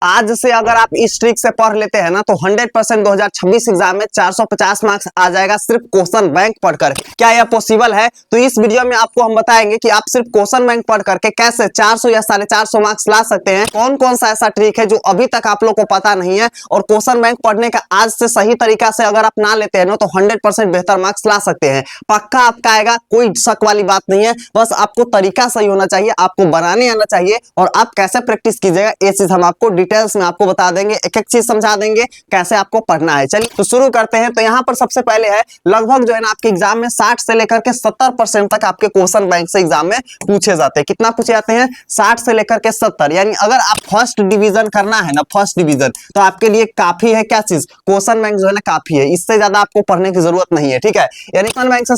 आज से अगर आप इस ट्रिक से पढ़ लेते हैं ना तो 100% 2026 एग्जाम में 450 मार्क्स आ जाएगा सिर्फ क्वेश्चन बैंक पढ़कर। क्या यह पॉसिबल है? तो इस वीडियो में आपको हम बताएंगे कि आप सिर्फ क्वेश्चन बैंक पढ़ करके कैसे 400 या 450 मार्क्स ला सकते हैं। कौन कौन सा ऐसा ट्रिक है जो अभी तक आप लोग को पता नहीं है, और क्वेश्चन बैंक पढ़ने का आज से सही तरीका से अगर आप ना लेते हैं ना तो 100% बेहतर मार्क्स ला सकते हैं। पक्का आपका आएगा, कोई शक वाली बात नहीं है। बस आपको तरीका सही होना चाहिए, आपको बनाने आना चाहिए, और आप कैसे प्रैक्टिस कीजिएगा ये चीज हम आपको डिटेल्स में आपको बता देंगे, एक एक चीज समझा देंगे कैसे आपको पढ़ना है। चलिए तो शुरू करते हैं। तो यहाँ पर सबसे पहले है लगभग जो है ना आपके एग्जाम में 60 से लेकर के 70% तक आपके क्वेश्चन बैंक से एग्जाम में पूछे जाते हैं। कितना पूछे जाते हैं? 60 से लेकर के 70। यानी अगर आप फर्स्ट डिवीजन करना है ना, फर्स्ट डिवीजन, तो आपके लिए काफी है क्या चीज? क्वेश्चन बैंक जो है ना काफी है, इससे ज्यादा आपको पढ़ने की जरूरत नहीं है। ठीक है, यानी क्वेश्चन बैंक से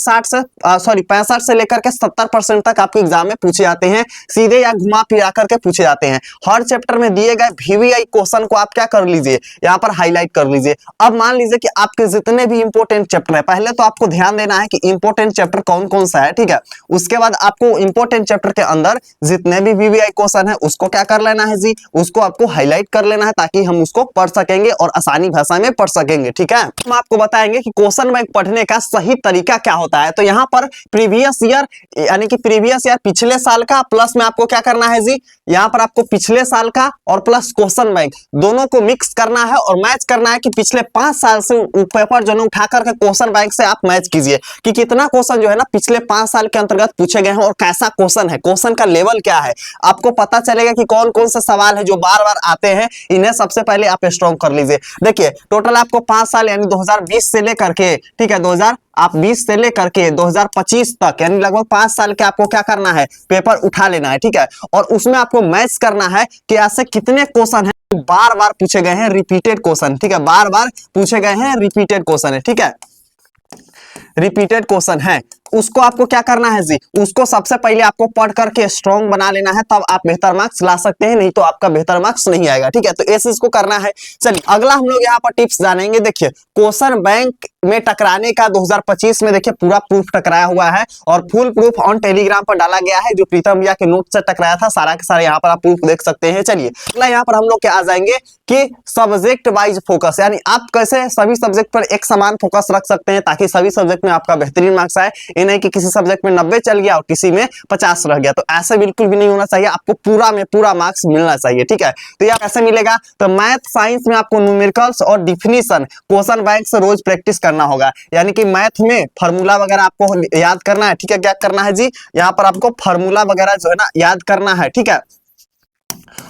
65 से लेकर के 70% तक आपके एग्जाम में पूछे जाते हैं, सीधे या घुमा फिरा करके पूछे जाते हैं। हर चैप्टर में दिए गए VVI क्वेश्चन को आप क्या कर लीजिए, यहाँ पर हाईलाइट कर लीजिए। अब मान लीजिए कि आपके जितने भी इंपोर्टेंट चैप्टर है, पहले तो आपको ध्यान देना है कि इंपोर्टेंट चैप्टर कौन कौन सा है। ठीक है, उसके बाद आपको इंपोर्टेंट चैप्टर के अंदर जितने भी VVI क्वेश्चन है उसको क्या कर लेना है जी, उसको आपको हाईलाइट कर लेना है, ताकि हम उसको पढ़ सकेंगे और आसानी भाषा में पढ़ सकेंगे। ठीक है, हम आपको बताएंगे कि क्वेश्चन बैंक पढ़ने का सही तरीका क्या होता है। तो यहाँ पर प्रीवियस ईयर यानी कि प्रीवियस ईयर पिछले साल का प्लस में आपको क्या करना है जी, यहाँ पर आपको पिछले साल का और प्लस क्वेश्चन बैंक दोनों को मिक्स करना है और मैच करना है कि पिछले 5 साल से पेपर जो है उठा करके क्वेश्चन बैंक से आप मैच कीजिए कि कितना क्वेश्चन जो है ना पिछले 5 साल के अंतर्गत पूछे गए हैं और कैसा क्वेश्चन है, क्वेश्चन का लेवल क्या है। आपको पता चलेगा कि कौन कौन से सवाल है जो बार बार आते हैं, इन्हें सबसे पहले आप स्ट्रॉन्ग कर लीजिए। देखिए टोटल आपको 5 साल यानी 2020 से लेकर के, ठीक है, 2020 से लेकर के 2025 तक यानी लगभग 5 साल के आपको क्या करना है, पेपर उठा लेना है। ठीक है, और उसमें आपको मैच करना है कि ऐसे कितने क्वेश्चन हैं बार बार पूछे गए हैं, रिपीटेड क्वेश्चन। ठीक है, बार बार पूछे गए हैं, रिपीटेड क्वेश्चन है। ठीक है, रिपीटेड क्वेश्चन है, उसको आपको क्या करना है जी, उसको सबसे पहले आपको पढ़ करके स्ट्रॉन्ग बना लेना है, तब आप बेहतर मार्क्स ला सकते हैं, नहीं तो आपका बेहतर मार्क्स नहीं आएगा। ठीक है, तो इस चीज को करना है। चलिए अगला हम लोग यहाँ पर टिप्स जानेंगे। देखिए क्वेश्चन बैंक में टकराने का 2025 में देखिए पूरा प्रूफ टकराया हुआ है और फुल प्रूफ ऑन टेलीग्राम पर डाला गया है, जो प्रीतम भैया के नोट से टकराया था, सारा के सारा यहाँ पर आप प्रूफ देख सकते हैं। चलिए अगला यहाँ पर हम लोग क्या आ जाएंगे कि सब्जेक्ट वाइज फोकस, यानी आप कैसे सभी सब्जेक्ट पर एक समान फोकस रख सकते हैं ताकि सभी सब्जेक्ट में आपका बेहतरीन मार्क्स आए। ये नहीं कि किसी सब्जेक्ट में 90 चल गया और किसी में 50 रह गया, तो ऐसे बिल्कुल भी नहीं होना चाहिए। आपको पूरा में पूरा मार्क्स मिलना चाहिए। ठीक है, तो यह कैसे मिलेगा? तो मैथ साइंस में आपको न्यूमेरिकल्स और डिफिनीशन क्वेश्चन बैंक से रोज प्रैक्टिस करना होगा, यानी कि मैथ में फार्मूला वगैरह आपको याद करना है। ठीक है, क्या करना है जी, यहाँ पर आपको फार्मूला वगैरह जो है ना याद करना है। ठीक है,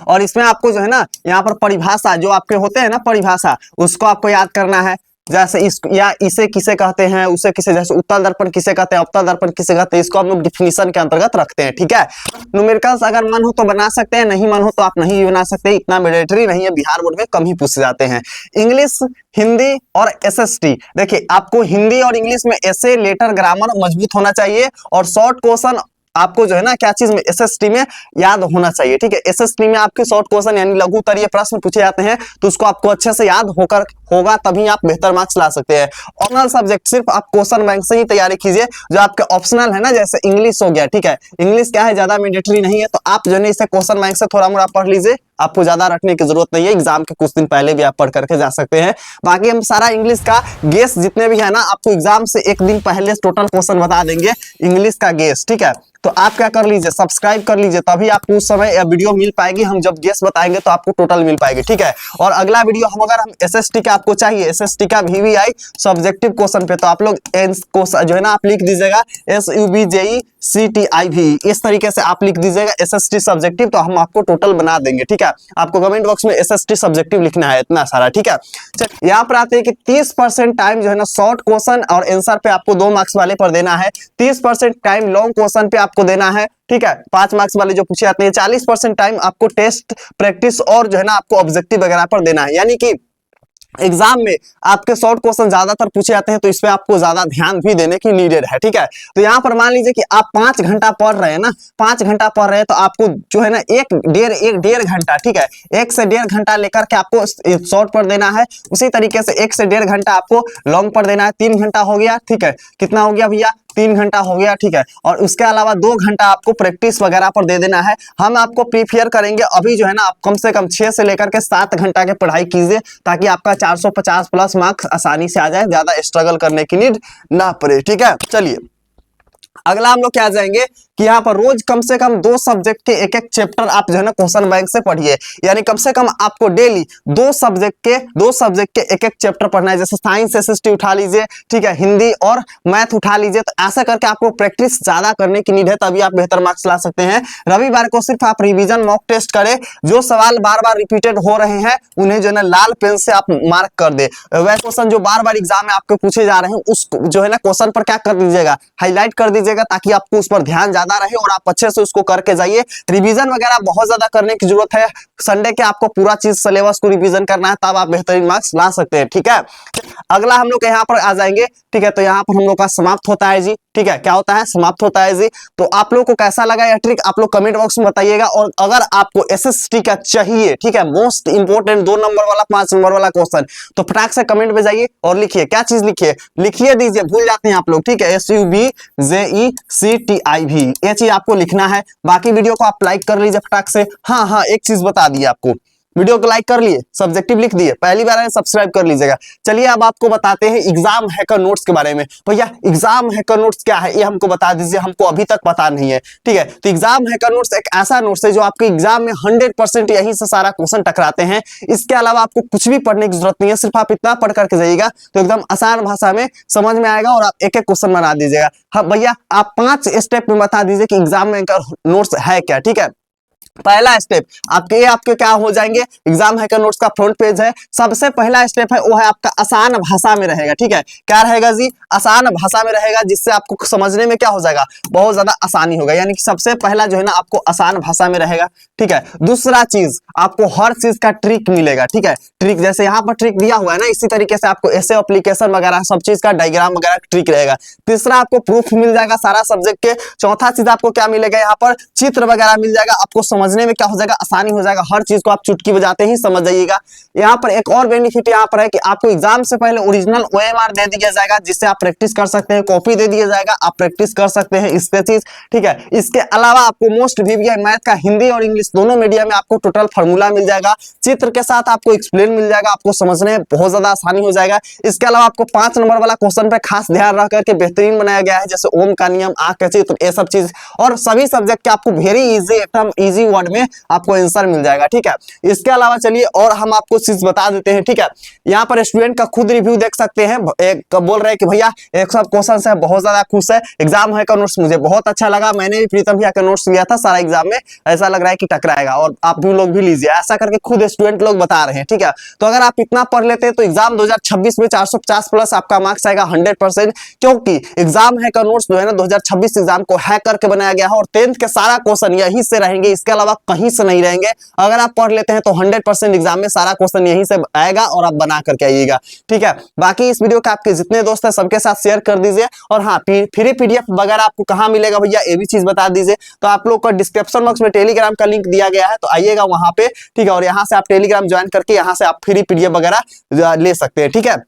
और इसमें आपको जो है ना यहाँ पर परिभाषा जो आपके होते हैं ना, परिभाषा, उसको आपको याद करना है। जैसे इस या इसे किसे कहते हैं, उसे किसे, जैसे उत्तल दर्पण किसे कहते हैं, अवतल दर्पण किसे कहते हैं, इसको हम लोग डिफिनीशन के अंतर्गत रखते हैं। ठीक है, न्यूमेरिकल्स अगर मन हो तो बना सकते हैं, नहीं मन हो तो आप नहीं भी बना सकते, इतना मैंडेटरी नहीं है, बिहार बोर्ड में कम ही पूछे जाते हैं। इंग्लिश, हिंदी और SST, देखिए आपको हिंदी और इंग्लिश में ऐसे लेटर ग्रामर मजबूत होना चाहिए, और शॉर्ट क्वेश्चन आपको जो है ना क्या चीज में, SST में याद होना चाहिए। ठीक है, SST में आपके शॉर्ट क्वेश्चन यानी लघु उत्तरीय प्रश्न पूछे जाते हैं, तो उसको आपको अच्छे से याद होगा तभी आप बेहतर मार्क्स ला सकते हैं। ऑप्शनल सब्जेक्ट सिर्फ आप क्वेश्चन बैंक से ही तैयारी कीजिए। जो आपके ऑप्शनल है ना, जैसे इंग्लिश हो गया, ठीक है, इंग्लिश क्या है, ज्यादा मैंडेटरी नहीं है, तो आप जो है इसे क्वेश्चन बैंक से थोड़ा मोड़ा पढ़ लीजिए, आपको ज्यादा रखने की जरूरत नहीं है। एग्जाम के कुछ दिन पहले भी आप पढ़ करके जा सकते हैं। बाकी हम सारा इंग्लिश का गेस जितने भी है ना, आपको एग्जाम से एक दिन पहले टोटल क्वेश्चन बता देंगे इंग्लिश का गेस। ठीक है, तो आप क्या कर लीजिए, सब्सक्राइब कर लीजिए, तभी आपको उस समय वीडियो मिल पाएगी। हम जब गेस बताएंगे तो आपको टोटल मिल पाएगी। ठीक है, और अगला वीडियो हम SST का आपको चाहिए, SST का VVI सब्जेक्टिव क्वेश्चन पे, तो आप लोग जो है ना आप लिख दीजिएगा SUBJECTIV, इस तरीके से आप लिख दीजिएगा SST सब्जेक्टिव, तो हम आपको टोटल बना देंगे। ठीक है, आपको कमेंट बॉक्स में SST सब्जेक्टिव लिखना है, इतना सारा। ठीक है, चलिए यहाँ पर आते हैं कि 30% टाइम जो है ना शॉर्ट क्वेश्चन और आंसर पे आपको 2 मार्क्स वाले पर देना है, 30% टाइम लॉन्ग क्वेश्चन पे आपको देना है। ठीक है, 5 मार्क्स वाले जो पूछे जाते हैं, 40% टाइम आपको टेस्ट प्रैक्टिस और जो है ना आपको ऑब्जेक्टिव वगैरह पर देना है। यानी कि एग्जाम में आपके शॉर्ट क्वेश्चन ज्यादातर पूछे जाते हैं, तो इस पे आपको ज्यादा ध्यान भी देने की नीडेड है। ठीक है, तो यहाँ पर मान लीजिए कि आप 5 घंटा पढ़ रहे हैं ना, 5 घंटा पढ़ रहे हैं, तो आपको जो है ना एक डेढ़ घंटा, ठीक है, 1 से 1.5 घंटा लेकर के आपको शॉर्ट पर देना है। उसी तरीके से 1 से 1.5 घंटा आपको लॉन्ग पर देना है। 3 घंटा हो गया। ठीक है, कितना हो गया भैया, 3 घंटा हो गया, ठीक है। और उसके अलावा 2 घंटा आपको प्रैक्टिस वगैरह पर दे देना है। हम आपको प्रीफेयर करेंगे अभी जो है ना, आप कम से कम 6 से लेकर के 7 घंटा की पढ़ाई कीजिए, ताकि आपका 450 प्लस मार्क्स आसानी से आ जाए, ज्यादा स्ट्रगल करने की नीड ना पड़े, ठीक है। चलिए अगला हम लोग क्या जाएंगे कि यहाँ पर रोज कम से कम 2 सब्जेक्ट के एक एक चैप्टर आप जो है ना क्वेश्चन बैंक से पढ़िए, यानी कम से कम आपको डेली 2 सब्जेक्ट के एक एक चैप्टर पढ़ना है। जैसे साइंस एसएसटी उठा लीजिए, ठीक है, हिंदी और मैथ उठा लीजिए। तो ऐसा करके आपको प्रैक्टिस ज्यादा करने की नीड है, तभी आप बेहतर मार्क्स ला सकते हैं। रविवार को सिर्फ आप रिविजन मॉक टेस्ट करें, जो सवाल बार बार रिपीटेड हो रहे हैं उन्हें जो है ना लाल पेन से आप मार्क कर दे। वह क्वेश्चन जो बार बार एग्जाम में आपको पूछे जा रहे हैं उस जो है ना क्वेश्चन पर क्या कर दीजिएगा, हाईलाइट कर दीजिएगा, ताकि आपको उस पर ध्यान ज्यादा रहे और आप अच्छे से उसको करके जाइए। रिवीजन वगैरह बहुत ज्यादा करने की जरूरत है। संडे के आपको पूरा चीज सिलेबस को रिवीजन करना है, तब आप बेहतरीन मार्क्स ला सकते हैं, ठीक है। अगला हम लोग यहाँ पर आ जाएंगे, ठीक है। तो यहाँ पर हम लोग का समाप्त होता है जी, ठीक है। क्या होता है? समाप्त होता है जी। तो आप लोग को कैसा लगा यह ट्रिक, आप लोग कमेंट बॉक्स में बताइएगा। और अगर आपको एसएसटी का चाहिए, ठीक है, मोस्ट इंपोर्टेंट 2 नंबर वाला 5 नंबर वाला क्वेश्चन, तो फटाक से कमेंट में जाइए और लिखिए। क्या चीज लिखिए दीजिए, भूल जाते हैं आप लोग, ठीक है। SUBJECTIV ये चीज आपको लिखना है। बाकी वीडियो को आप लाइक कर लीजिए फटाक से। हाँ, एक चीज बता दी आपको, वीडियो को लाइक कर लिए, सब्जेक्टिव लिख दिए, पहली बार है सब्सक्राइब कर लीजिएगा। चलिए अब आपको बताते हैं एग्जाम हैकर नोट्स के बारे में। भैया एग्जाम हैकर नोट्स क्या है ये हमको बता दीजिए, हमको अभी तक पता नहीं है, ठीक है। तो एग्जाम हैकर नोट्स एक ऐसा नोट्स है जो आपके एग्जाम में 100% यहीं से सारा क्वेश्चन टकराते हैं। इसके अलावा आपको कुछ भी पढ़ने की जरूरत नहीं है, सिर्फ आप इतना पढ़ करके जाइएगा तो एकदम आसान भाषा में समझ में आएगा और आप एक एक क्वेश्चन बना दीजिएगा। हाँ भैया आप 5 स्टेप में बता दीजिए कि एग्जाम हैकर नोट्स है क्या, ठीक है। पहला स्टेप आपके क्या हो जाएंगे, एग्जाम हैकर नोट्स का फ्रंट पेज है। सबसे पहला स्टेप है वो है आपका आसान भाषा में रहेगा, ठीक है। क्या रहेगा जी? आसान भाषा में रहेगा, जिससे आपको समझने में क्या हो जाएगा, बहुत ज्यादा आसानी होगा। यानी कि सबसे पहला जो है ना आपको आसान भाषा में रहेगा, ठीक है। दूसरा चीज आपको हर चीज का ट्रिक मिलेगा, ठीक है। ट्रिक जैसे यहाँ पर ट्रिक दिया हुआ है ना, इसी तरीके से आपको ऐसे एप्लीकेशन वगैरह सब चीज का डायग्राम वगैरह ट्रिक रहेगा। तीसरा आपको प्रूफ मिल जाएगा सारा सब्जेक्ट के। चौथा चीज आपको क्या मिलेगा, यहाँ पर चित्र वगैरह मिल जाएगा, आपको समझने में क्या हो जाएगा, आसानी हो जाएगा। हर चीज को आप चुटकी बजाते ही समझ जाइएगा। यहाँ पर एक और बेनिफिट यहाँ पर है कि आपको एग्जाम से पहले ओरिजिनल OMR दे दिया जाएगा, जिससे आप प्रैक्टिस कर सकते हैं। कॉपी दे दिया जाएगा, आप प्रैक्टिस कर सकते हैं इससे चीज, ठीक है। इसके अलावा आपको मोस्ट VBI मैथ का हिंदी और इंग्लिश दोनों मीडियम में आपको टोटल फॉर्मूला मिल जाएगा। चित्र के साथ आपको एक्सप्लेन मिल जाएगा, आपको समझने में बहुत ज्यादा आसानी हो जाएगा। इसके अलावा आपको 5 नंबर वाला क्वेश्चन पे खास ध्यान रख करके बेहतरीन बनाया गया है, जैसे ओम का नियम, आंख का चित्र, ये सब चीज। और सभी सब्जेक्ट के आपको वेरी इजी, एकदम इजी वर्ड में आपको आंसर मिल जाएगा, ठीक है। इसके अलावा चलिए और हम आपको चीज बता देते हैं, ठीक है। यहाँ पर स्टूडेंट का खुद रिव्यू देख सकते हैं। एक बोल रहे हैं कि भैया एक सब क्वेश्चन से बहुत ज्यादा खुश है, एग्जाम है का नोट्स मुझे बहुत अच्छा लगा, मैंने भी प्रीतम भैया का नोट्स लिया था, सारा एग्जाम में ऐसा लग रहा है कि टकराएगा और आप भी लोग भी लीजिए, ऐसा करके खुद स्टूडेंट लोग बता रहे हैं, ठीक है। तो अगर आप इतना पढ़ लेते हैं तो एग्जाम 2026 में 450 प्लस आपका मार्क्स आएगा 100%, क्योंकि एग्जाम है का नोट्स जो है ना 2026 एग्जाम को हैक करके बनाया गया है और 10th के सारा क्वेश्चन यहीं से रहेंगे, इसके अलावा कहीं से नहीं रहेंगे। अगर आप पढ़ लेते हैं तो 100% एग्जाम में सारा क्वेश्चन यहीं से आएगा और आप बना करके आइएगा, ठीक है। बाकी इस वीडियो के आपके जितने दोस्त हैं सबके साथ शेयर कर दीजिए। और हाँ, फ्री PDF वगैरह आपको कहाँ मिलेगा भैया ये भी चीज बता दीजिए। तो आप लोग को डिस्क्रिप्शन बॉक्स में टेलीग्राम का लिंक दिया गया है, तो आइएगा वहां पे, ठीक है। और यहाँ से आप टेलीग्राम ज्वाइन करके यहाँ से आप फ्री PDF वगैरह ले सकते हैं, ठीक है।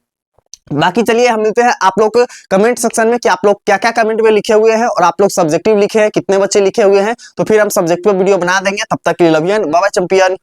बाकी चलिए हम मिलते हैं आप लोग कमेंट सेक्शन में कि आप लोग क्या क्या कमेंट में लिखे हुए हैं और आप लोग सब्जेक्टिव लिखे हैं, कितने बच्चे लिखे हुए हैं। तो फिर हम सब्जेक्टिव वीडियो बना देंगे। तब तक के लिए love you and bye bye champion.